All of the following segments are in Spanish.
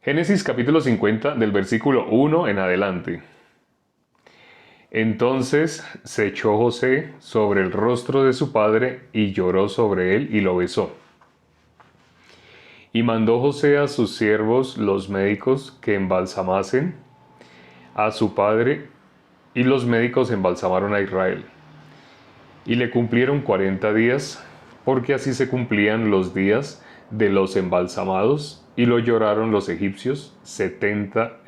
Génesis capítulo 50 del versículo 1 en adelante. Entonces se echó José sobre el rostro de su padre y lloró sobre él y lo besó. Y mandó José a sus siervos los médicos que embalsamasen a su padre, y los médicos embalsamaron a Israel. Y le cumplieron 40 días, porque así se cumplían los días de los embalsamados, y lo lloraron los egipcios 70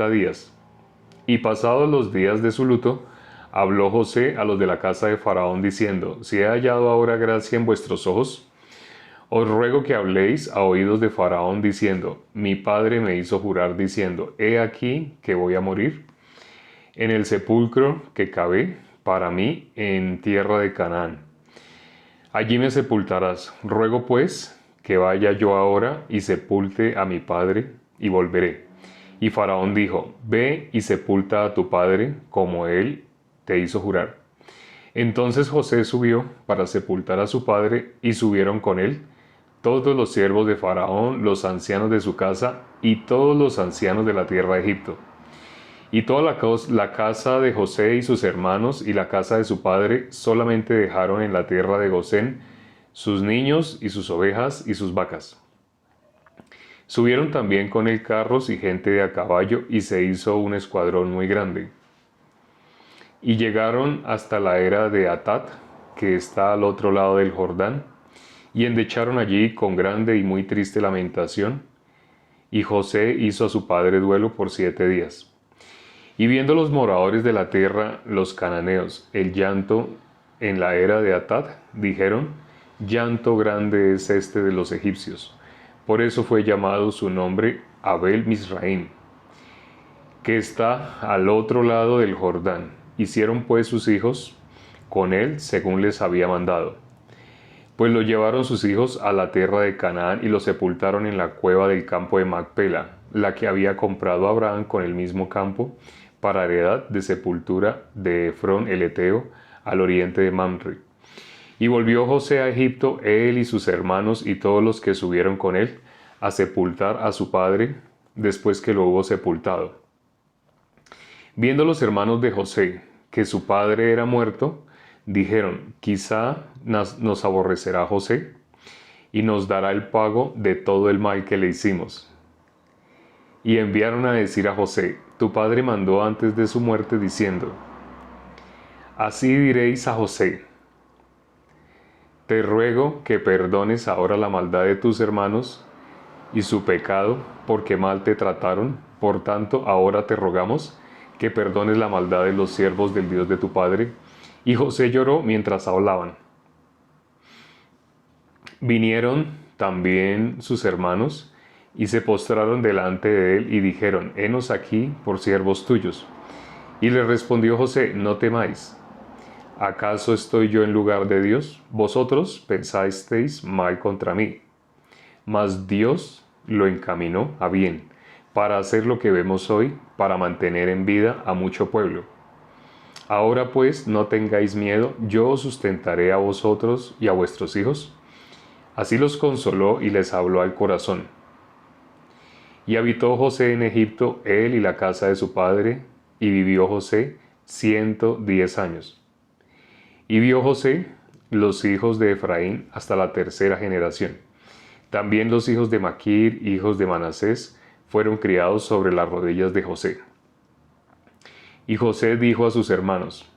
días. Y pasados los días de su luto, habló José a los de la casa de Faraón diciendo: si he hallado ahora gracia en vuestros ojos, os ruego que habléis a oídos de Faraón diciendo: mi padre me hizo jurar diciendo: he aquí que voy a morir en el sepulcro que cavé para mí en tierra de Canaán. Allí me sepultarás. Ruego pues que vaya yo ahora y sepulte a mi padre y volveré. Y Faraón dijo: ve y sepulta a tu padre como él te hizo jurar. Entonces José subió para sepultar a su padre, y subieron con él todos los siervos de Faraón, los ancianos de su casa, y todos los ancianos de la tierra de Egipto. Y toda la casa de José y sus hermanos y la casa de su padre solamente dejaron en la tierra de Gosén sus niños y sus ovejas y sus vacas. Subieron también con él carros y gente de a caballo, y se hizo un escuadrón muy grande. Y llegaron hasta la era de Atat, que está al otro lado del Jordán, y endecharon allí con grande y muy triste lamentación. Y José hizo a su padre duelo por 7 días. Y viendo los moradores de la tierra, los cananeos, el llanto en la era de Atat, dijeron: llanto grande es este de los egipcios. Por eso fue llamado su nombre Abel Misraim, que está al otro lado del Jordán. Hicieron pues sus hijos con él según les había mandado. Pues lo llevaron sus hijos a la tierra de Canaán y lo sepultaron en la cueva del campo de Macpela, la que había comprado Abraham con el mismo campo, para heredad de sepultura de Efrón el Eteo, al oriente de Mamre. Y volvió José a Egipto, él y sus hermanos y todos los que subieron con él, a sepultar a su padre, después que lo hubo sepultado. Viendo los hermanos de José que su padre era muerto, dijeron: quizá nos aborrecerá José, y nos dará el pago de todo el mal que le hicimos. Y enviaron a decir a José: tu padre mandó antes de su muerte diciendo: así diréis a José: te ruego que perdones ahora la maldad de tus hermanos y su pecado, porque mal te trataron. Por tanto, ahora te rogamos que perdones la maldad de los siervos del Dios de tu padre. Y José lloró mientras hablaban. Vinieron también sus hermanos y se postraron delante de él y dijeron: henos aquí por siervos tuyos. Y le respondió José: no temáis. ¿Acaso estoy yo en lugar de Dios? Vosotros pensasteis mal contra mí, mas Dios lo encaminó a bien, para hacer lo que vemos hoy, para mantener en vida a mucho pueblo. Ahora pues no tengáis miedo, yo os sustentaré a vosotros y a vuestros hijos. Así los consoló y les habló al corazón. Y habitó José en Egipto, él y la casa de su padre, y vivió José 110 años. Y vio José los hijos de Efraín hasta la 3ª generación. También los hijos de Maquir, hijos de Manasés, fueron criados sobre las rodillas de José. Y José dijo a sus hermanos: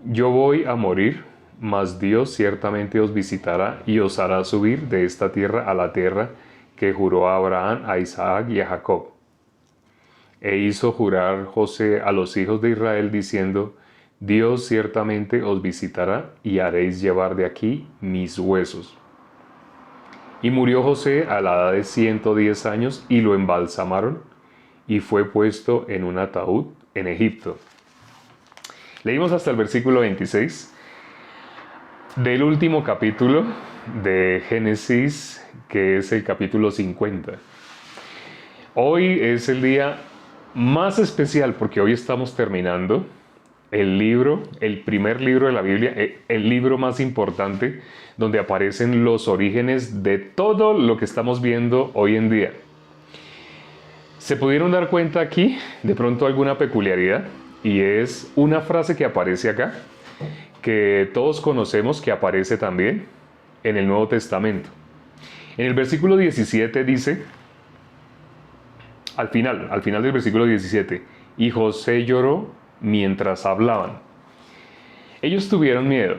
yo voy a morir, mas Dios ciertamente os visitará y os hará subir de esta tierra a la tierra que juró a Abraham, a Isaac y a Jacob. E hizo jurar José a los hijos de Israel diciendo: Dios ciertamente os visitará y haréis llevar de aquí mis huesos. Y murió José a la edad de 110 años y lo embalsamaron y fue puesto en un ataúd en Egipto. Leímos hasta el versículo 26 del último capítulo de Génesis, que es el capítulo 50. Hoy es el día más especial porque hoy estamos terminando el primer libro de la Biblia, el libro más importante donde aparecen los orígenes de todo lo que estamos viendo hoy en día. ¿Se pudieron dar cuenta aquí de pronto alguna peculiaridad? Y es una frase que aparece acá, que todos conocemos, que aparece también en el Nuevo Testamento. En el versículo 17 dice, al final del versículo 17, y José lloró mientras hablaban. Ellos tuvieron miedo.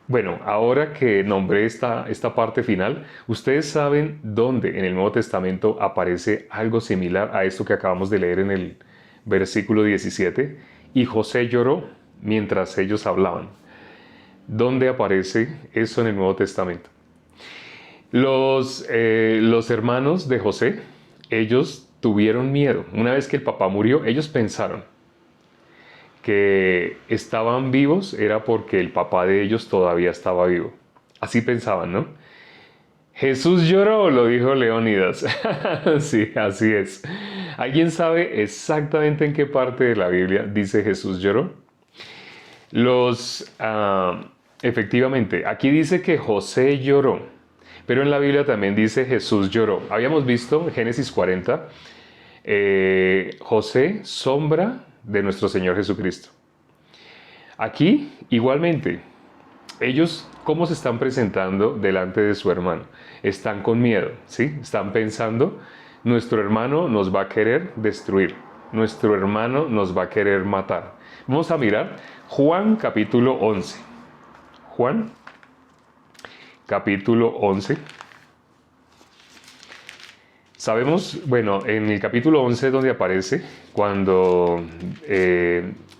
Bueno, ahora que nombré esta parte final, ¿ustedes saben dónde en el Nuevo Testamento aparece algo similar a esto que acabamos de leer en el versículo 17? Y José lloró mientras ellos hablaban. ¿Dónde aparece eso en el Nuevo Testamento? Los hermanos de José, ellos tuvieron miedo. Una vez que el papá murió, ellos pensaron que estaban vivos era porque el papá de ellos todavía estaba vivo. Así pensaban, ¿no? Jesús lloró, lo dijo Leónidas. Sí, así es. ¿Alguien sabe exactamente en qué parte de la Biblia dice Jesús lloró? Efectivamente, aquí dice que José lloró, pero en la Biblia también dice Jesús lloró. Habíamos visto en Génesis 40, José, sombra de nuestro Señor Jesucristo. Aquí, igualmente, ellos, ¿cómo se están presentando delante de su hermano? Están con miedo, ¿sí? Están pensando, nuestro hermano nos va a querer destruir, nuestro hermano nos va a querer matar. Vamos a mirar Juan capítulo 11. Juan capítulo 11. Sabemos, bueno, en el capítulo 11 donde aparece cuando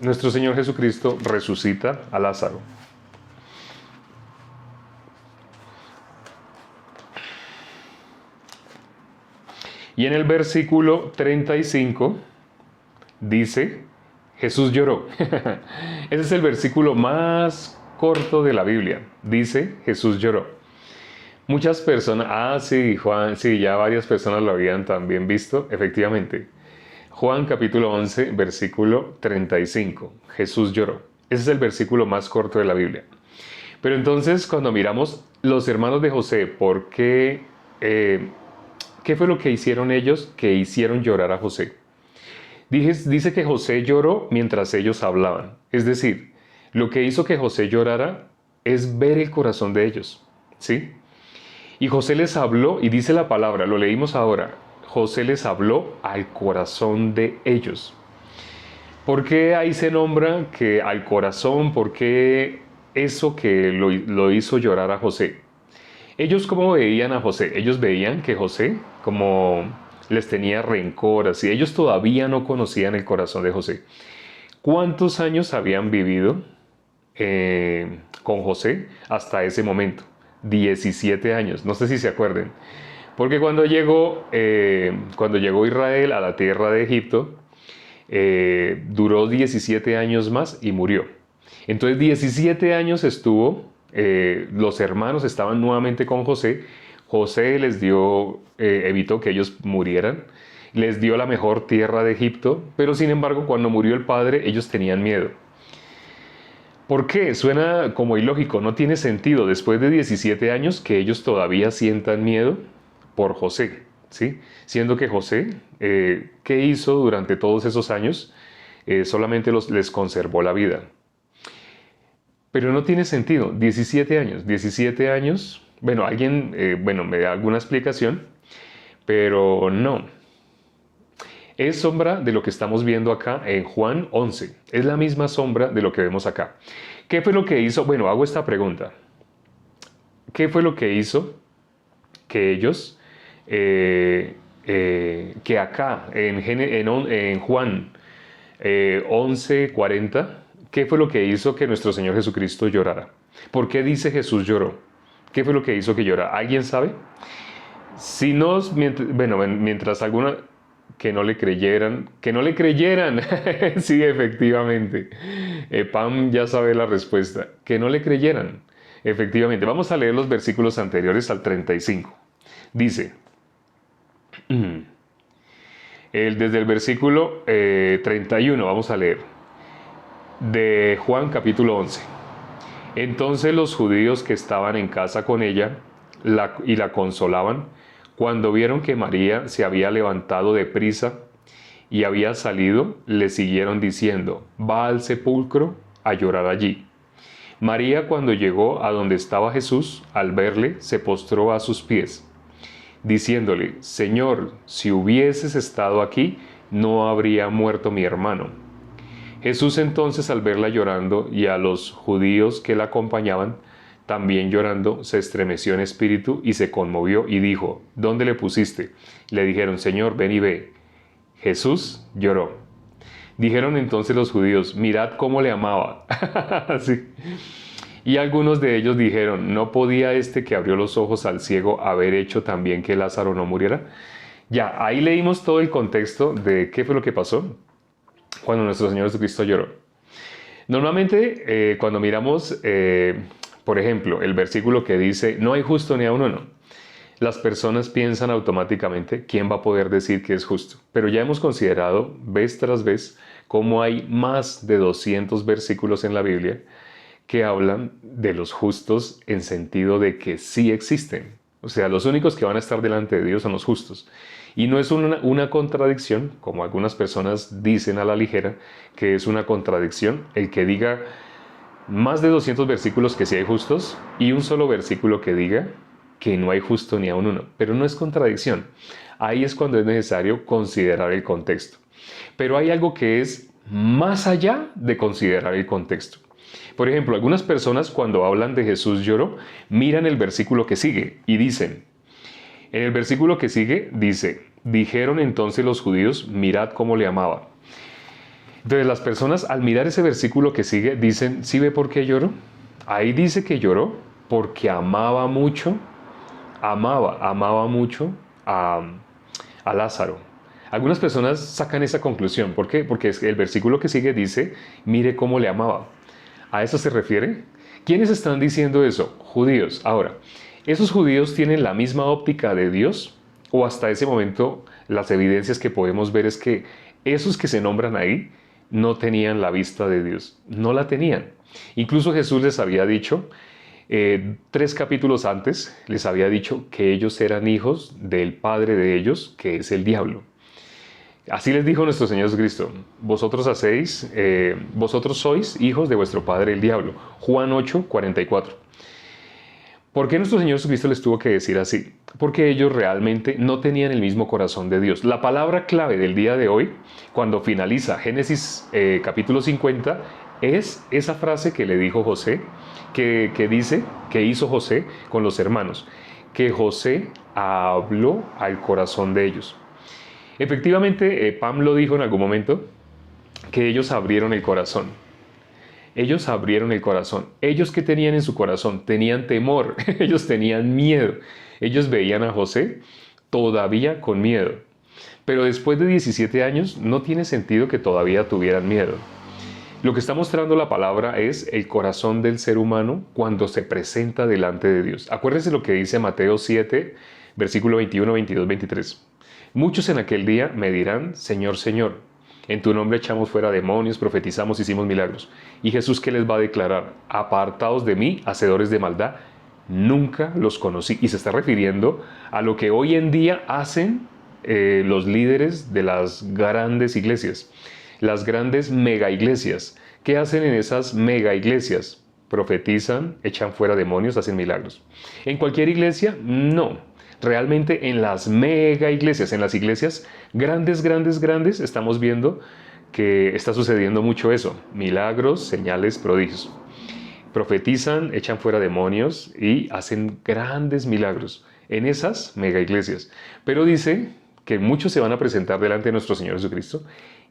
nuestro Señor Jesucristo resucita a Lázaro. Y en el versículo 35 dice, Jesús lloró. Ese es el versículo más corto de la Biblia. Dice, Jesús lloró. Muchas personas, sí, Juan, sí, ya varias personas lo habían también visto, efectivamente. Juan capítulo 11, versículo 35. Jesús lloró. Ese es el versículo más corto de la Biblia. Pero entonces, cuando miramos los hermanos de José, ¿por qué? ¿Qué fue lo que hicieron ellos que hicieron llorar a José? Dice que José lloró mientras ellos hablaban. Es decir, lo que hizo que José llorara es ver el corazón de ellos, ¿sí? Y José les habló, y dice la palabra, lo leímos ahora, José les habló al corazón de ellos. ¿Por qué ahí se nombra que al corazón? ¿Por qué eso que lo hizo llorar a José? Ellos, ¿cómo veían a José? Ellos veían que José como les tenía rencor, así. Ellos todavía no conocían el corazón de José. ¿Cuántos años habían vivido con José hasta ese momento? 17 años, no sé si se acuerden. Porque cuando llegó Israel a la tierra de Egipto, duró 17 años más y murió. Entonces 17 años estuvo, los hermanos estaban nuevamente con José. José les dio, evitó que ellos murieran, les dio la mejor tierra de Egipto, pero sin embargo cuando murió el padre ellos tenían miedo. ¿Por qué? Suena como ilógico, no tiene sentido después de 17 años que ellos todavía sientan miedo por José, ¿sí? Siendo que José, ¿qué hizo durante todos esos años? Solamente les conservó la vida. Pero no tiene sentido, 17 años, bueno, alguien, me da alguna explicación, pero no. Es sombra de lo que estamos viendo acá en Juan 11. Es la misma sombra de lo que vemos acá. ¿Qué fue lo que hizo? Bueno, hago esta pregunta. ¿Qué fue lo que hizo que ellos, que acá en Juan 11:40, qué fue lo que hizo que nuestro Señor Jesucristo llorara? ¿Por qué dice Jesús lloró? ¿Qué fue lo que hizo que llorara? ¿Alguien sabe? Si no, mientras alguna... Que no le creyeran, sí, efectivamente. Pam ya sabe la respuesta, que no le creyeran, efectivamente. Vamos a leer los versículos anteriores al 35. Dice, desde el versículo 31, vamos a leer. De Juan capítulo 11. Entonces los judíos que estaban en casa con ella y la consolaban, cuando vieron que María se había levantado de prisa y había salido, le siguieron diciendo: va al sepulcro a llorar allí. María, cuando llegó a donde estaba Jesús, al verle, se postró a sus pies, diciéndole: Señor, si hubieses estado aquí, no habría muerto mi hermano. Jesús entonces, al verla llorando y a los judíos que la acompañaban también llorando, se estremeció en espíritu y se conmovió y dijo: ¿Dónde le pusiste? Le dijeron: Señor, ven y ve. Jesús lloró. Dijeron entonces los judíos: mirad cómo le amaba. Sí. Y algunos de ellos dijeron: ¿no podía este que abrió los ojos al ciego haber hecho también que Lázaro no muriera? Ya, ahí leímos todo el contexto de qué fue lo que pasó cuando nuestro Señor Jesucristo lloró. Normalmente cuando miramos, por ejemplo, el versículo que dice: no hay justo ni a uno, no, las personas piensan automáticamente: ¿quién va a poder decir que es justo? Pero ya hemos considerado vez tras vez cómo hay más de 200 versículos en la Biblia que hablan de los justos en sentido de que sí existen. O sea, los únicos que van a estar delante de Dios son los justos. Y no es una contradicción, como algunas personas dicen a la ligera, que es una contradicción el que diga más de 200 versículos que sí hay justos y un solo versículo que diga que no hay justo ni aun uno. Pero no es contradicción. Ahí es cuando es necesario considerar el contexto. Pero hay algo que es más allá de considerar el contexto. Por ejemplo, algunas personas cuando hablan de Jesús lloró, miran el versículo que sigue y dicen, en el versículo que sigue dice: dijeron entonces los judíos: mirad cómo le amaba. Entonces las personas al mirar ese versículo que sigue dicen: ¿sí ve por qué lloró? Ahí dice que lloró porque amaba mucho a Lázaro. Algunas personas sacan esa conclusión. ¿Por qué? Porque el versículo que sigue dice: mire cómo le amaba. ¿A eso se refiere? ¿Quiénes están diciendo eso? Judíos. Ahora, ¿esos judíos tienen la misma óptica de Dios? ¿O hasta ese momento las evidencias que podemos ver es que esos que se nombran ahí no tenían la vista de Dios? No la tenían. Incluso Jesús les había dicho, 3 capítulos antes, les había dicho que ellos eran hijos del padre de ellos, que es el diablo. Así les dijo nuestro Señor Jesucristo: vosotros sois hijos de vuestro padre el diablo. Juan 8, 44. ¿Por qué nuestro Señor Jesucristo les tuvo que decir así? Porque ellos realmente no tenían el mismo corazón de Dios. La palabra clave del día de hoy, cuando finaliza Génesis capítulo 50, es esa frase que le dijo José, que dice, que hizo José con los hermanos, que José habló al corazón de ellos. Efectivamente, Pam lo dijo en algún momento, que ellos abrieron el corazón. Ellos abrieron el corazón. ¿Ellos qué tenían en su corazón? Tenían temor, ellos tenían miedo. Ellos veían a José todavía con miedo. Pero después de 17 años no tiene sentido que todavía tuvieran miedo. Lo que está mostrando la palabra es el corazón del ser humano cuando se presenta delante de Dios. Acuérdense lo que dice Mateo 7, versículo 21, 22, 23. Muchos en aquel día me dirán: Señor, Señor, en tu nombre echamos fuera demonios, profetizamos, hicimos milagros. Y Jesús, ¿qué les va a declarar? Apartaos de mí, hacedores de maldad, nunca los conocí. Y se está refiriendo a lo que hoy en día hacen los líderes de las grandes iglesias, las grandes mega iglesias. ¿Qué hacen en esas mega iglesias? Profetizan, echan fuera demonios, hacen milagros. ¿En cualquier iglesia? No. Realmente en las mega iglesias, en las iglesias grandes, estamos viendo que está sucediendo mucho eso. Milagros, señales, prodigios. Profetizan, echan fuera demonios y hacen grandes milagros en esas mega iglesias. Pero dice que muchos se van a presentar delante de nuestro Señor Jesucristo.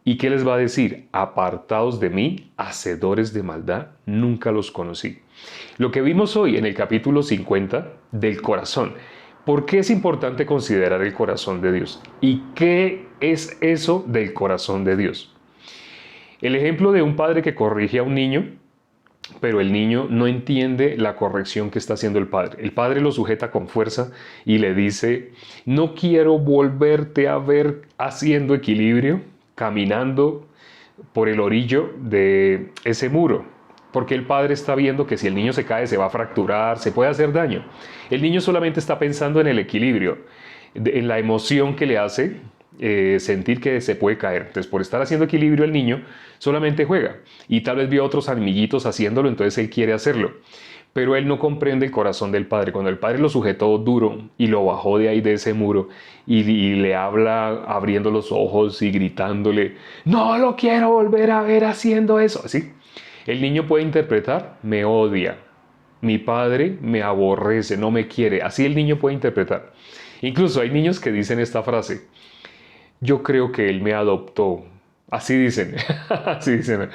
¿Y qué les va a decir? Apartaos de mí, hacedores de maldad, nunca los conocí. Lo que vimos hoy en el capítulo 50 del corazón. ¿Por qué es importante considerar el corazón de Dios? ¿Y qué es eso del corazón de Dios? El ejemplo de un padre que corrige a un niño, pero el niño no entiende la corrección que está haciendo el padre. El padre lo sujeta con fuerza y le dice: no quiero volverte a ver haciendo equilibrio, caminando por el orillo de ese muro, porque el padre está viendo que si el niño se cae se va a fracturar, se puede hacer daño. El niño solamente está pensando en el equilibrio, en la emoción que le hace sentir que se puede caer. Entonces, por estar haciendo equilibrio, el niño solamente juega y tal vez vio a otros amiguitos haciéndolo, entonces él quiere hacerlo. Pero él no comprende el corazón del padre. Cuando el padre lo sujetó duro y lo bajó de ahí, de ese muro, y le habla abriendo los ojos y gritándole, no lo quiero volver a ver haciendo eso. Así, el niño puede interpretar, me odia, mi padre me aborrece, no me quiere. Así el niño puede interpretar. Incluso hay niños que dicen esta frase, yo creo que él me adoptó. Así dicen, así dicen.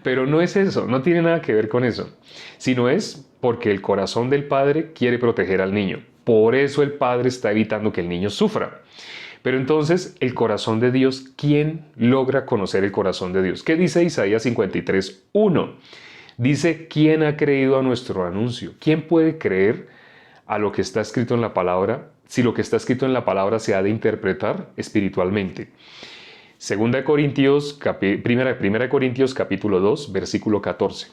Pero no es eso, no tiene nada que ver con eso, sino es porque el corazón del padre quiere proteger al niño. Por eso el padre está evitando que el niño sufra. Pero entonces, el corazón de Dios, ¿quién logra conocer el corazón de Dios? ¿Qué dice Isaías 53:1? Dice, ¿quién ha creído a nuestro anuncio? ¿Quién puede creer a lo que está escrito en la palabra si lo que está escrito en la palabra se ha de interpretar espiritualmente? Primera de Corintios capítulo 2, versículo 14.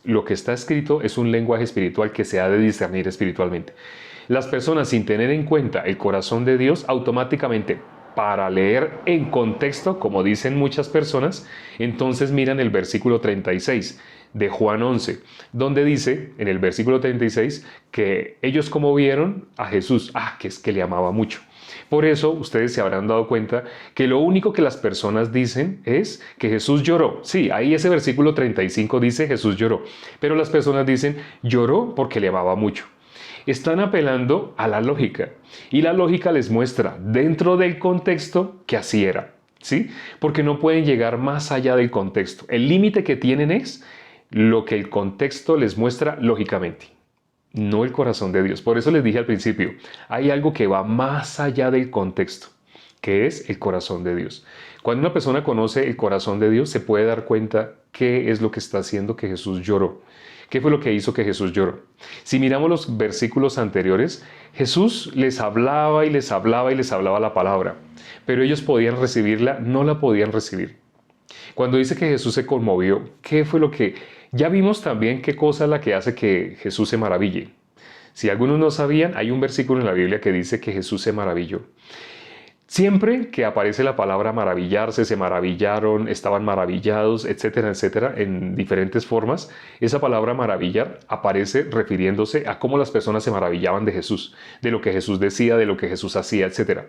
Lo que está escrito es un lenguaje espiritual que se ha de discernir espiritualmente. Las personas, sin tener en cuenta el corazón de Dios, automáticamente, para leer en contexto, como dicen muchas personas, entonces miran el versículo 36 de Juan 11, donde dice, en el versículo 36, que ellos como vieron a Jesús, que es que le amaba mucho. Por eso ustedes se habrán dado cuenta que lo único que las personas dicen es que Jesús lloró. Sí, ahí ese versículo 35 dice Jesús lloró, pero las personas dicen lloró porque le amaba mucho. Están apelando a la lógica y la lógica les muestra dentro del contexto que así era, ¿sí? Porque no pueden llegar más allá del contexto. El límite que tienen es lo que el contexto les muestra lógicamente, no el corazón de Dios. Por eso les dije al principio, hay algo que va más allá del contexto, que es el corazón de Dios. Cuando una persona conoce el corazón de Dios, se puede dar cuenta qué es lo que está haciendo que Jesús lloró. ¿Qué fue lo que hizo que Jesús lloró? Si miramos los versículos anteriores, Jesús les hablaba y les hablaba y les hablaba la palabra, pero ellos podían recibirla, no la podían recibir. Cuando dice que Jesús se conmovió, ¿qué fue lo que...? Ya vimos también qué cosa es la que hace que Jesús se maraville. Si algunos no sabían, hay un versículo en la Biblia que dice que Jesús se maravilló. Siempre que aparece la palabra maravillarse, se maravillaron, estaban maravillados, etcétera, etcétera, en diferentes formas, esa palabra maravillar aparece refiriéndose a cómo las personas se maravillaban de Jesús, de lo que Jesús decía, de lo que Jesús hacía, etcétera.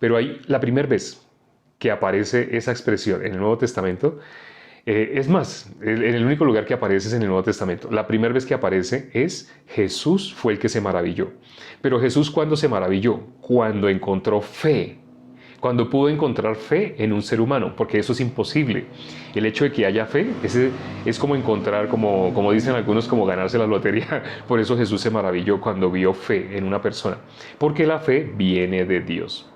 Pero hay la primera vez que aparece esa expresión en el Nuevo Testamento, es más, en el único lugar que aparece es en el Nuevo Testamento. La primera vez que aparece es Jesús fue el que se maravilló. Pero Jesús, ¿cuándo se maravilló? Cuando encontró fe. Cuando pudo encontrar fe en un ser humano, porque eso es imposible. El hecho de que haya fe es como encontrar, como dicen algunos, como ganarse la lotería. Por eso Jesús se maravilló cuando vio fe en una persona, porque la fe viene de Dios.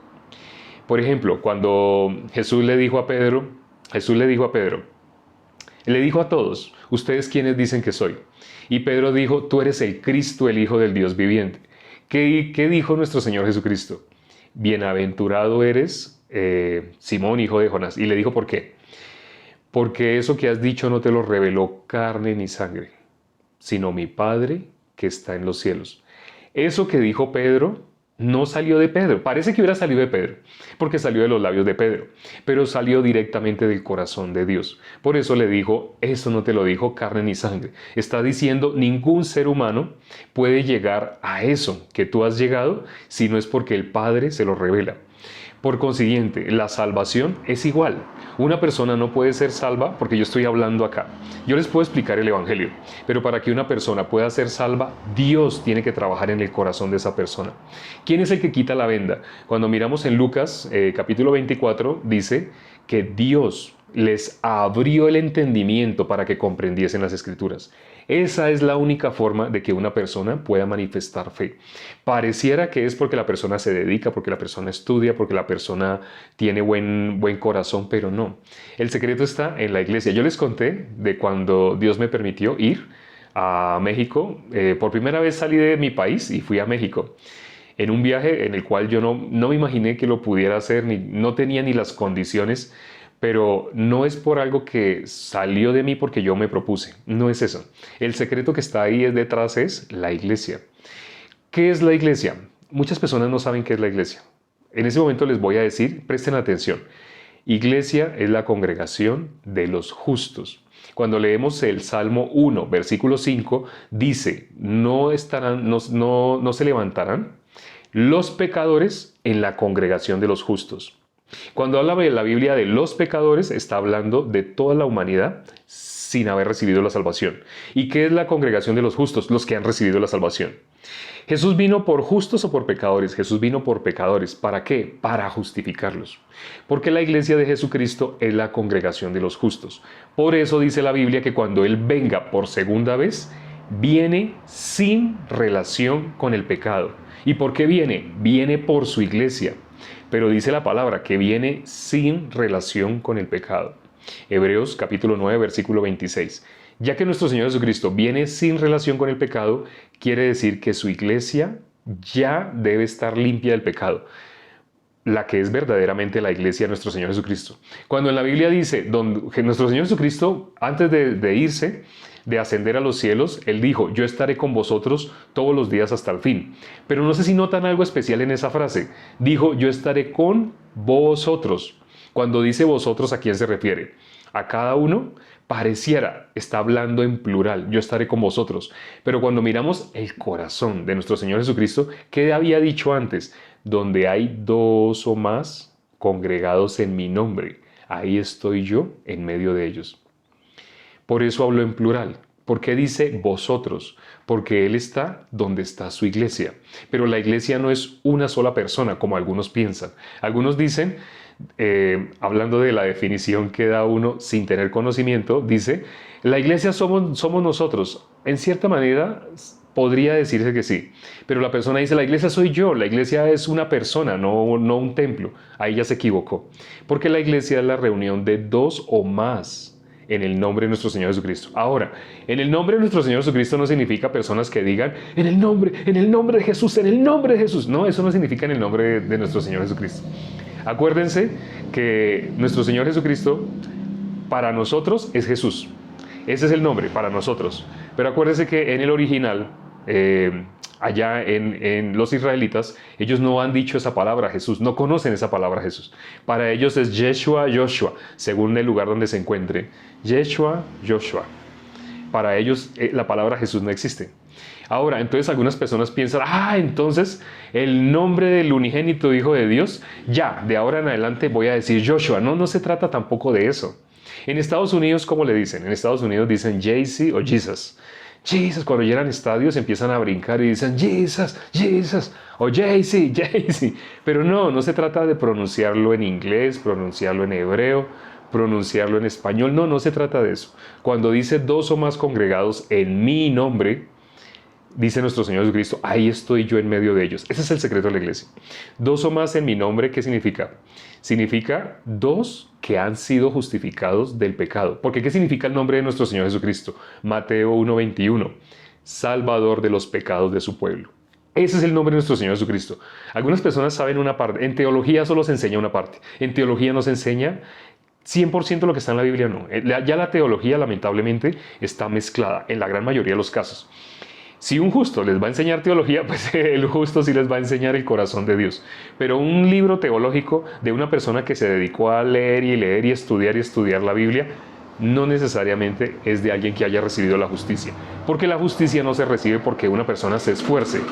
Por ejemplo, cuando Jesús le dijo a Pedro, le dijo a todos, ¿ustedes quiénes dicen que soy? Y Pedro dijo, tú eres el Cristo, el Hijo del Dios viviente. ¿Qué dijo nuestro Señor Jesucristo? Bienaventurado eres, Simón, hijo de Jonás. Y le dijo, ¿por qué? Porque eso que has dicho no te lo reveló carne ni sangre, sino mi Padre que está en los cielos. Eso que dijo Pedro no salió de Pedro. Parece que hubiera salido de Pedro, porque salió de los labios de Pedro, pero salió directamente del corazón de Dios. Por eso le dijo, eso no te lo dijo carne ni sangre. Está diciendo, ningún ser humano puede llegar a eso que tú has llegado si no es porque el Padre se lo revela. Por consiguiente, la salvación es igual. Una persona no puede ser salva porque yo estoy hablando acá. Yo les puedo explicar el Evangelio, pero para que una persona pueda ser salva, Dios tiene que trabajar en el corazón de esa persona. ¿Quién es el que quita la venda? Cuando miramos en Lucas capítulo 24, dice que Dios les abrió el entendimiento para que comprendiesen las Escrituras. Esa es la única forma de que una persona pueda manifestar fe. Pareciera que es porque la persona se dedica, porque la persona estudia, porque la persona tiene buen corazón, pero no. El secreto está en la iglesia. Yo les conté de cuando Dios me permitió ir a México. Por primera vez salí de mi país y fui a México en un viaje en el cual yo no me imaginé que lo pudiera hacer, no tenía ni las condiciones. pero no es por algo que salió de mí porque yo me propuse. No es eso. El secreto que está ahí detrás es la iglesia. ¿Qué es la iglesia? Muchas personas no saben qué es la iglesia. En ese momento les voy a decir, presten atención. Iglesia es la congregación de los justos. Cuando leemos el Salmo 1, versículo 5, dice, no se levantarán los pecadores en la congregación de los justos. Cuando habla de la Biblia de los pecadores, está hablando de toda la humanidad sin haber recibido la salvación. ¿Y qué es la congregación de los justos? Los que han recibido la salvación. ¿Jesús vino por justos o por pecadores? Jesús vino por pecadores. ¿Para qué? Para justificarlos. Porque la iglesia de Jesucristo es la congregación de los justos. Por eso dice la Biblia que cuando Él venga por segunda vez, viene sin relación con el pecado. ¿Y por qué viene? Viene por su iglesia. Pero dice la palabra que viene sin relación con el pecado. Hebreos capítulo 9, versículo 26. Ya que nuestro Señor Jesucristo viene sin relación con el pecado, quiere decir que su iglesia ya debe estar limpia del pecado. La que es verdaderamente la iglesia de nuestro Señor Jesucristo. Cuando en la Biblia dice que nuestro Señor Jesucristo, antes de irse, de ascender a los cielos, Él dijo, yo estaré con vosotros todos los días hasta el fin. Pero no sé si notan algo especial en esa frase. Dijo, yo estaré con vosotros. Cuando dice vosotros, ¿a quién se refiere? A cada uno. Pareciera, está hablando en plural, yo estaré con vosotros. Pero cuando miramos el corazón de nuestro Señor Jesucristo, ¿qué había dicho antes? Donde hay dos o más congregados en mi nombre, ahí estoy yo en medio de ellos. Por eso hablo en plural. ¿Por qué dice vosotros? Porque Él está donde está su iglesia. Pero la iglesia no es una sola persona, como algunos piensan. Algunos dicen, hablando de la definición que da uno sin tener conocimiento, dice, la iglesia somos nosotros. En cierta manera podría decirse que sí, pero la persona dice, la iglesia soy yo, la iglesia es una persona, no un templo. Ahí ya se equivocó, porque la iglesia es la reunión de dos o más en el nombre de nuestro Señor Jesucristo. Ahora, en el nombre de nuestro Señor Jesucristo no significa personas que digan, en el nombre de Jesús, en el nombre de Jesús. No, eso no significa en el nombre de nuestro Señor Jesucristo. Acuérdense que nuestro Señor Jesucristo para nosotros es Jesús. Ese es el nombre para nosotros. Pero acuérdense que en el original, allá en los israelitas, ellos no han dicho esa palabra Jesús, no conocen esa palabra Jesús. Para ellos es Yeshua, Joshua, según el lugar donde se encuentre. Yeshua, Joshua. Para ellos la palabra Jesús no existe. Ahora, entonces algunas personas piensan, entonces el nombre del unigénito Hijo de Dios, ya, de ahora en adelante voy a decir Joshua. No, no se trata tampoco de eso. En Estados Unidos, ¿cómo le dicen? En Estados Unidos dicen JC o Jesus. Jesus, cuando llegan estadios empiezan a brincar y dicen Jesus, Jesus, o JC, JC. Pero no se trata de pronunciarlo en inglés, pronunciarlo en hebreo, pronunciarlo en español. No se trata de eso. Cuando dice dos o más congregados en mi nombre, dice nuestro Señor Jesucristo, ahí estoy yo en medio de ellos. Ese es el secreto de la iglesia. Dos o más en mi nombre, ¿qué significa? Significa dos que han sido justificados del pecado. Porque ¿qué significa el nombre de nuestro Señor Jesucristo? Mateo 1:21, Salvador de los pecados de su pueblo. Ese es el nombre de nuestro Señor Jesucristo. Algunas personas saben una parte. En teología solo se enseña una parte. En teología no se enseña 100% lo que está en la Biblia, no. Ya la teología, lamentablemente, está mezclada en la gran mayoría de los casos. Si un justo les va a enseñar teología, pues el justo sí les va a enseñar el corazón de Dios. Pero un libro teológico de una persona que se dedicó a leer y estudiar la Biblia, no necesariamente es de alguien que haya recibido la justicia. Porque la justicia no se recibe porque una persona se esfuerce.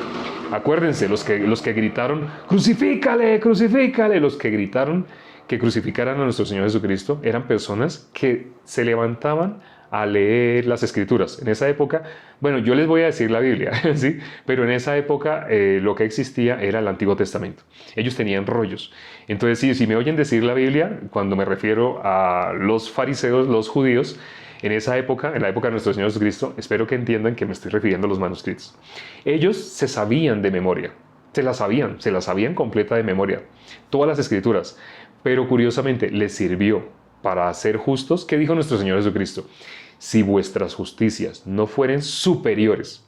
Acuérdense, los que gritaron, crucifícale, crucifícale, los que gritaron que crucificaran a nuestro Señor Jesucristo, eran personas que se levantaban a leer las Escrituras. En esa época, bueno, yo les voy a decir la Biblia, ¿sí? Pero en esa época lo que existía era el Antiguo Testamento. Ellos tenían rollos. Entonces, si me oyen decir la Biblia, cuando me refiero a los fariseos, los judíos, en esa época, en la época de nuestro Señor Jesucristo, espero que entiendan que me estoy refiriendo a los manuscritos. Ellos se sabían de memoria, se la sabían completa de memoria, todas las Escrituras, pero curiosamente les sirvió para ser justos. ¿Qué dijo nuestro Señor Jesucristo? Si vuestras justicias no fueren superiores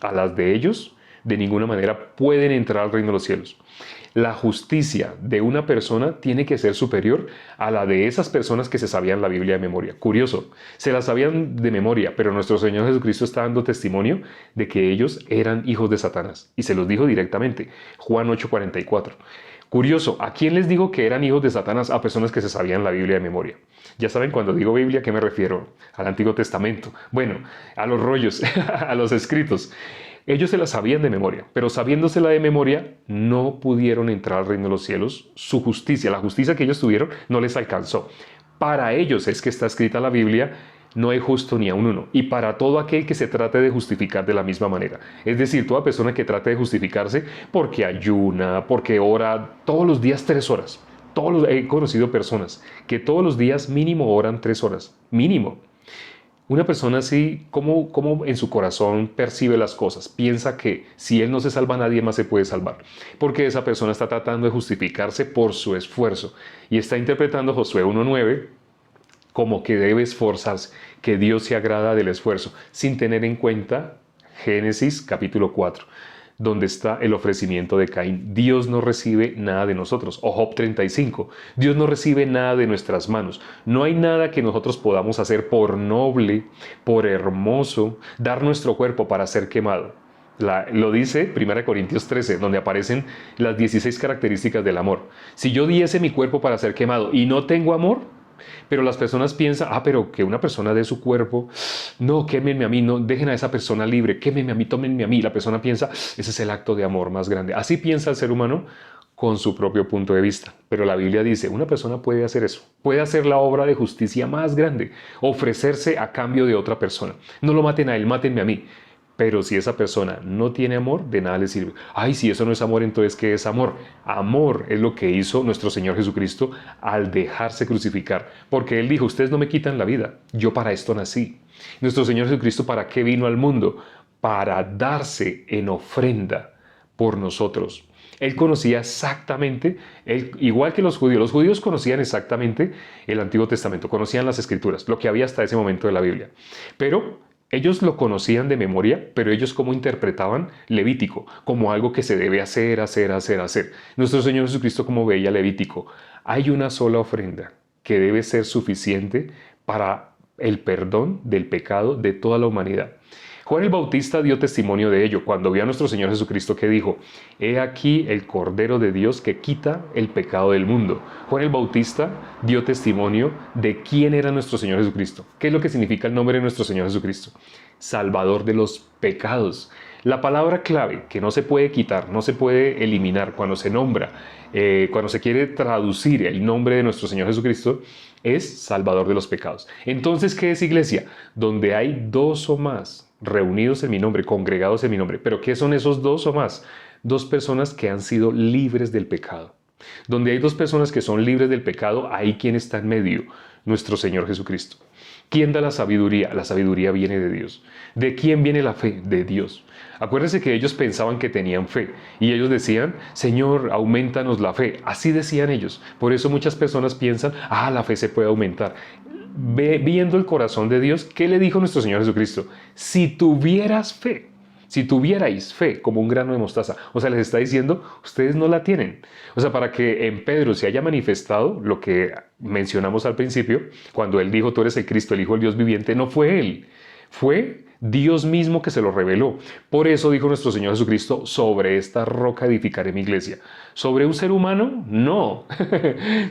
a las de ellos, de ninguna manera pueden entrar al reino de los cielos. La justicia de una persona tiene que ser superior a la de esas personas que se sabían la Biblia de memoria. Curioso, se la sabían de memoria, pero nuestro Señor Jesucristo está dando testimonio de que ellos eran hijos de Satanás. Y se los dijo directamente, Juan 8:44. Curioso, ¿a quién les digo que eran hijos de Satanás? A personas que se sabían la Biblia de memoria. Ya saben, cuando digo Biblia, ¿a qué me refiero? Al Antiguo Testamento. Bueno, a los rollos, a los escritos. Ellos se la sabían de memoria, pero sabiéndosela de memoria, no pudieron entrar al reino de los cielos. Su justicia, la justicia que ellos tuvieron, no les alcanzó. Para ellos es que está escrita la Biblia, no hay justo ni a un uno. Y para todo aquel que se trate de justificar de la misma manera. Es decir, toda persona que trate de justificarse porque ayuna, porque ora todos los días 3 horas. He conocido personas que todos los días mínimo oran 3 horas. Mínimo. Una persona así, ¿cómo en su corazón percibe las cosas? Piensa que si él no se salva, nadie más se puede salvar. Porque esa persona está tratando de justificarse por su esfuerzo. Y está interpretando Josué 1:9 como que debe esforzarse, que Dios se agrada del esfuerzo, sin tener en cuenta Génesis capítulo 4. Donde está el ofrecimiento de Caín. Dios no recibe nada de nosotros. O Job 35. Dios no recibe nada de nuestras manos. No hay nada que nosotros podamos hacer por noble, por hermoso, dar nuestro cuerpo para ser quemado. Lo dice 1 Corintios 13, donde aparecen las 16 características del amor. Si yo diese mi cuerpo para ser quemado y no tengo amor, pero las personas piensan, pero que una persona dé su cuerpo, no, quémenme a mí, no, dejen a esa persona libre, quémenme a mí, tómenme a mí. La persona piensa, ese es el acto de amor más grande. Así piensa el ser humano con su propio punto de vista. Pero la Biblia dice, una persona puede hacer eso, puede hacer la obra de justicia más grande, ofrecerse a cambio de otra persona. No lo maten a él, mátenme a mí. Pero si esa persona no tiene amor, de nada le sirve. Si eso no es amor, entonces ¿qué es amor? Amor es lo que hizo nuestro Señor Jesucristo al dejarse crucificar. Porque Él dijo, ustedes no me quitan la vida, yo para esto nací. Nuestro Señor Jesucristo, ¿para qué vino al mundo? Para darse en ofrenda por nosotros. Él conocía exactamente, igual que los judíos conocían exactamente el Antiguo Testamento, conocían las Escrituras, lo que había hasta ese momento de la Biblia. Pero ellos lo conocían de memoria, pero ellos cómo interpretaban Levítico, como algo que se debe hacer. Nuestro Señor Jesucristo, como veía Levítico, hay una sola ofrenda que debe ser suficiente para el perdón del pecado de toda la humanidad. Juan el Bautista dio testimonio de ello cuando vio a nuestro Señor Jesucristo, que dijo, he aquí el Cordero de Dios que quita el pecado del mundo. Juan el Bautista dio testimonio de quién era nuestro Señor Jesucristo. ¿Qué es lo que significa el nombre de nuestro Señor Jesucristo? Salvador de los pecados. La palabra clave que no se puede quitar, no se puede eliminar cuando se nombra, cuando se quiere traducir el nombre de nuestro Señor Jesucristo, es Salvador de los pecados. Entonces, ¿qué es iglesia? Donde hay 2 o más reunidos en mi nombre, congregados en mi nombre. ¿Pero qué son esos 2 o más? 2 personas que han sido libres del pecado. Donde hay 2 personas que son libres del pecado, ahí ¿quién está en medio? Nuestro Señor Jesucristo. ¿Quién da la sabiduría? La sabiduría viene de Dios. ¿De quién viene la fe? De Dios. Acuérdense que ellos pensaban que tenían fe y ellos decían, Señor, aumentanos la fe. Así decían ellos. Por eso muchas personas piensan, la fe se puede aumentar. Viendo el corazón de Dios, ¿qué le dijo nuestro Señor Jesucristo? Si tuvierais fe como un grano de mostaza. O sea, les está diciendo, ustedes no la tienen. O sea, para que en Pedro se haya manifestado lo que mencionamos al principio, cuando él dijo, tú eres el Cristo, el Hijo del Dios viviente, no fue él, fue Dios mismo que se lo reveló. Por eso dijo nuestro Señor Jesucristo, sobre esta roca edificaré mi iglesia. ¿Sobre un ser humano? No.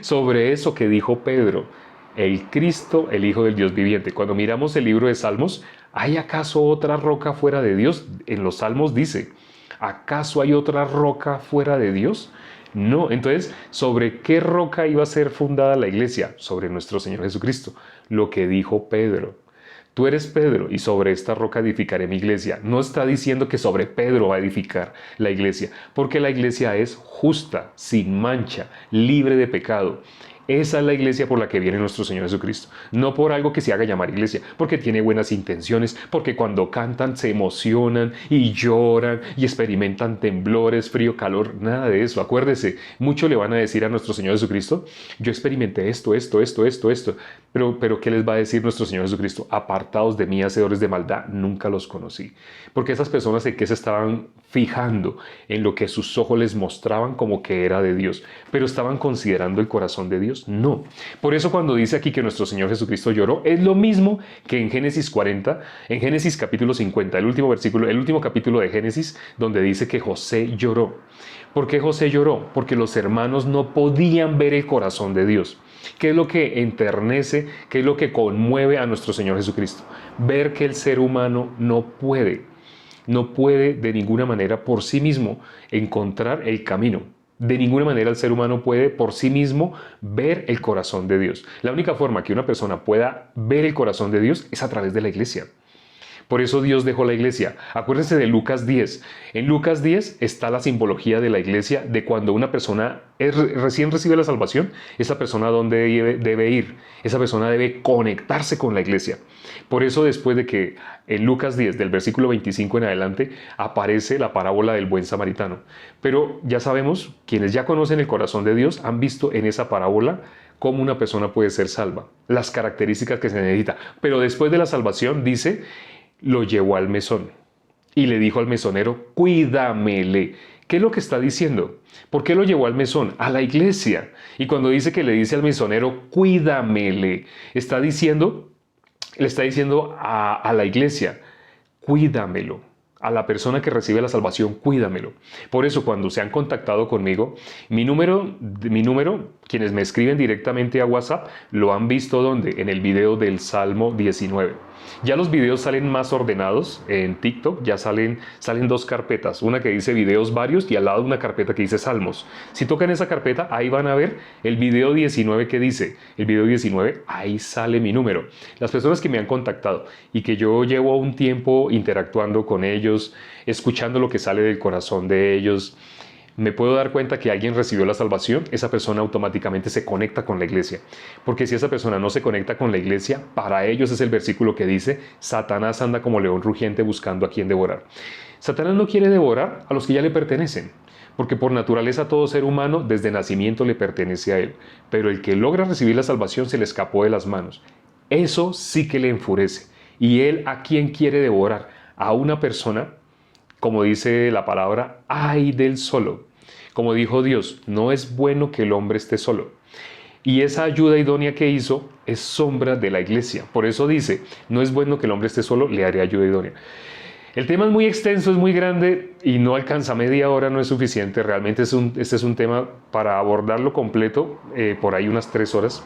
Sobre eso que dijo Pedro, el Cristo, el Hijo del Dios viviente. Cuando miramos el libro de Salmos, ¿hay acaso otra roca fuera de Dios? En los Salmos dice, ¿acaso hay otra roca fuera de Dios? No. Entonces, ¿sobre qué roca iba a ser fundada la iglesia? Sobre nuestro Señor Jesucristo. Lo que dijo Pedro. Tú eres Pedro y sobre esta roca edificaré mi iglesia. No está diciendo que sobre Pedro va a edificar la iglesia, porque la iglesia es justa, sin mancha, libre de pecado. Esa es la iglesia por la que viene nuestro Señor Jesucristo. No por algo que se haga llamar iglesia, porque tiene buenas intenciones, porque cuando cantan se emocionan y lloran y experimentan temblores, frío, calor, nada de eso. Acuérdese, mucho le van a decir a nuestro Señor Jesucristo, yo experimenté esto. Pero ¿qué les va a decir nuestro Señor Jesucristo? Apartados de mí, hacedores de maldad, nunca los conocí. Porque esas personas en que se estaban fijando en lo que sus ojos les mostraban como que era de Dios, pero estaban considerando el corazón de Dios. No. Por eso cuando dice aquí que nuestro Señor Jesucristo lloró, es lo mismo que en Génesis 40, en Génesis capítulo 50, el último versículo, el último capítulo de Génesis, donde dice que José lloró. ¿Por qué José lloró? Porque los hermanos no podían ver el corazón de Dios. ¿Qué es lo que enternece? ¿Qué es lo que conmueve a nuestro Señor Jesucristo? Ver que el ser humano no puede de ninguna manera por sí mismo encontrar el camino. De ninguna manera el ser humano puede por sí mismo ver el corazón de Dios. La única forma que una persona pueda ver el corazón de Dios es a través de la iglesia. Por eso Dios dejó la iglesia. Acuérdense de Lucas 10. En Lucas 10 está la simbología de la iglesia, de cuando una persona recién recibe la salvación, esa persona ¿dónde debe ir? Esa persona debe conectarse con la iglesia. Por eso después de que en Lucas 10, del versículo 25 en adelante, aparece la parábola del buen samaritano. Pero ya sabemos, quienes ya conocen el corazón de Dios, han visto en esa parábola cómo una persona puede ser salva, las características que se necesita. Pero después de la salvación, dice, lo llevó al mesón y le dijo al mesonero, cuídamele. ¿Qué es lo que está diciendo? ¿Por qué lo llevó al mesón? A la iglesia. Y cuando dice que le dice al mesonero, cuídamele, le está diciendo a la iglesia, cuídamelo. A la persona que recibe la salvación, cuídamelo. Por eso cuando se han contactado conmigo, mi número, quienes me escriben directamente a WhatsApp, lo han visto ¿dónde? En el video del Salmo 19. Ya los videos salen más ordenados en TikTok, ya salen dos carpetas, una que dice videos varios y al lado una carpeta que dice Salmos. Si tocan esa carpeta, ahí van a ver el video 19 que dice, el video 19, ahí sale mi número. Las personas que me han contactado y que yo llevo un tiempo interactuando con ellos, escuchando lo que sale del corazón de ellos, me puedo dar cuenta que alguien recibió la salvación, esa persona automáticamente se conecta con la iglesia. Porque si esa persona no se conecta con la iglesia, para ellos es el versículo que dice, Satanás anda como león rugiente buscando a quien devorar. Satanás no quiere devorar a los que ya le pertenecen, porque por naturaleza todo ser humano desde nacimiento le pertenece a él. Pero el que logra recibir la salvación se le escapó de las manos. Eso sí que le enfurece. ¿Y él a quién quiere devorar? A una persona, como dice la palabra, ay del solo. Como dijo Dios, no es bueno que el hombre esté solo. Y esa ayuda idónea que hizo es sombra de la iglesia. Por eso dice, no es bueno que el hombre esté solo, le haré ayuda idónea. El tema es muy extenso, es muy grande y no alcanza media hora, no es suficiente. Realmente este es un tema para abordarlo completo, por ahí unas 3 horas.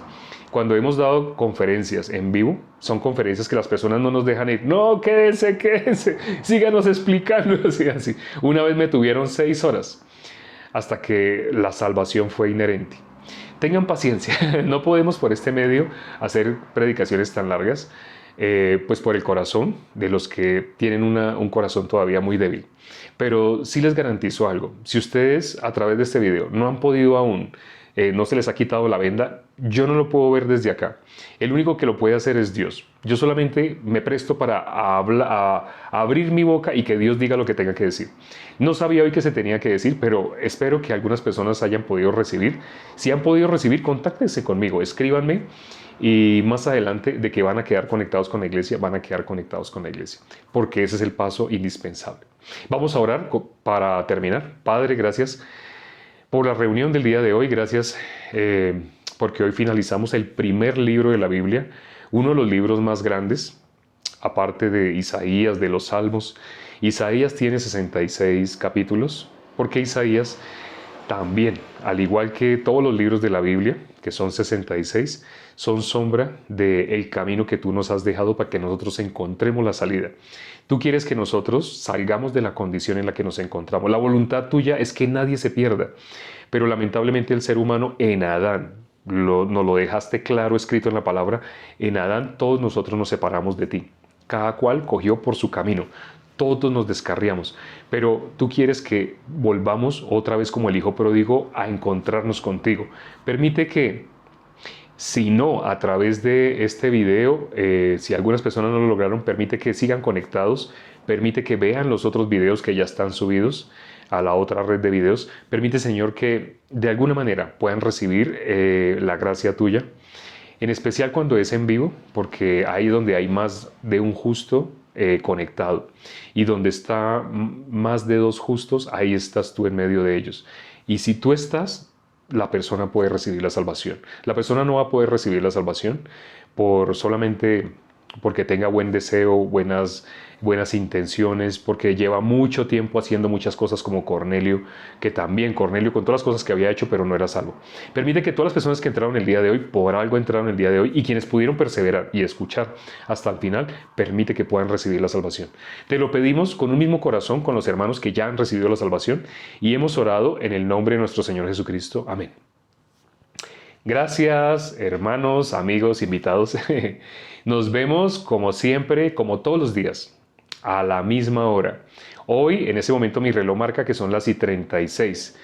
Cuando hemos dado conferencias en vivo, son conferencias que las personas no nos dejan ir. No, quédense, síganos explicando. Así. Una vez me tuvieron 6 horas hasta que la salvación fue inherente. Tengan paciencia, no podemos por este medio hacer predicaciones tan largas, pues por el corazón de los que tienen un corazón todavía muy débil. Pero sí les garantizo algo, si ustedes a través de este video no han podido aún, no se les ha quitado la venda, yo no lo puedo ver desde acá. El único que lo puede hacer es Dios. Yo solamente me presto para abrir mi boca y que Dios diga lo que tenga que decir. No sabía hoy que se tenía que decir, pero espero que algunas personas hayan podido recibir. Si han podido recibir, contáctense conmigo, escríbanme y más adelante de que van a quedar conectados con la iglesia, van a quedar conectados con la iglesia, porque ese es el paso indispensable. Vamos a orar para terminar. Padre, gracias por la reunión del día de hoy, gracias porque hoy finalizamos el primer libro de la Biblia, uno de los libros más grandes, aparte de Isaías, de los Salmos. Isaías tiene 66 capítulos, porque Isaías también, al igual que todos los libros de la Biblia, que son 66, son sombra del camino que tú nos has dejado para que nosotros encontremos la salida. Tú quieres que nosotros salgamos de la condición en la que nos encontramos. La voluntad tuya es que nadie se pierda, pero lamentablemente el ser humano en Adán, nos lo dejaste claro escrito en la palabra, en Adán todos nosotros nos separamos de ti. Cada cual cogió por su camino. Todos nos descarriamos, pero tú quieres que volvamos otra vez como el hijo pródigo a encontrarnos contigo. Permite que Si no, a través de este video, si algunas personas no lo lograron, permite que sigan conectados, permite que vean los otros videos que ya están subidos a la otra red de videos. Permite, Señor, que de alguna manera puedan recibir la gracia tuya, en especial cuando es en vivo, porque ahí donde hay más de un justo conectado y donde está más de dos justos, ahí estás tú en medio de ellos. Y si tú estás, la persona puede recibir la salvación. La persona no va a poder recibir la salvación por solamente porque tenga buen deseo, buenas intenciones, porque lleva mucho tiempo haciendo muchas cosas como Cornelio, que también Cornelio con todas las cosas que había hecho, pero no era salvo. Permite que todas las personas que entraron el día de hoy, por algo entraron el día de hoy, y quienes pudieron perseverar y escuchar hasta el final, permite que puedan recibir la salvación. Te lo pedimos con un mismo corazón, con los hermanos que ya han recibido la salvación, y hemos orado en el nombre de nuestro Señor Jesucristo. Amén. Gracias, hermanos, amigos, invitados. Nos vemos como siempre, como todos los días, a la misma hora. Hoy, en ese momento, mi reloj marca que son las y 36.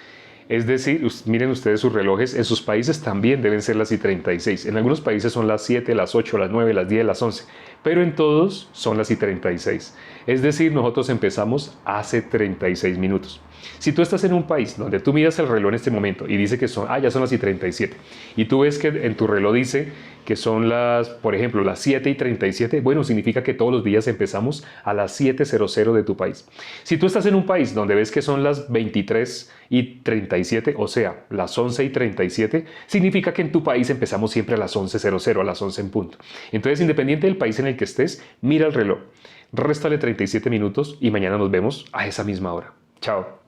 Es decir, miren ustedes sus relojes, en sus países también deben ser las y 36. En algunos países son las 7, las 8, las 9, las 10, las 11, pero en todos son las y 36. Es decir, nosotros empezamos hace 36 minutos. Si tú estás en un país donde tú miras el reloj en este momento y dice que ya son las y 37, y tú ves que en tu reloj dice que son por ejemplo, las 7 y 37, bueno, significa que todos los días empezamos a las 7:00 de tu país. Si tú estás en un país donde ves que son las 23 y 37, o sea, las 11 y 37, significa que en tu país empezamos siempre a las 11:00, a las 11 en punto. Entonces, independiente del país en el que estés, mira el reloj, réstale 37 minutos y mañana nos vemos a esa misma hora. Chao.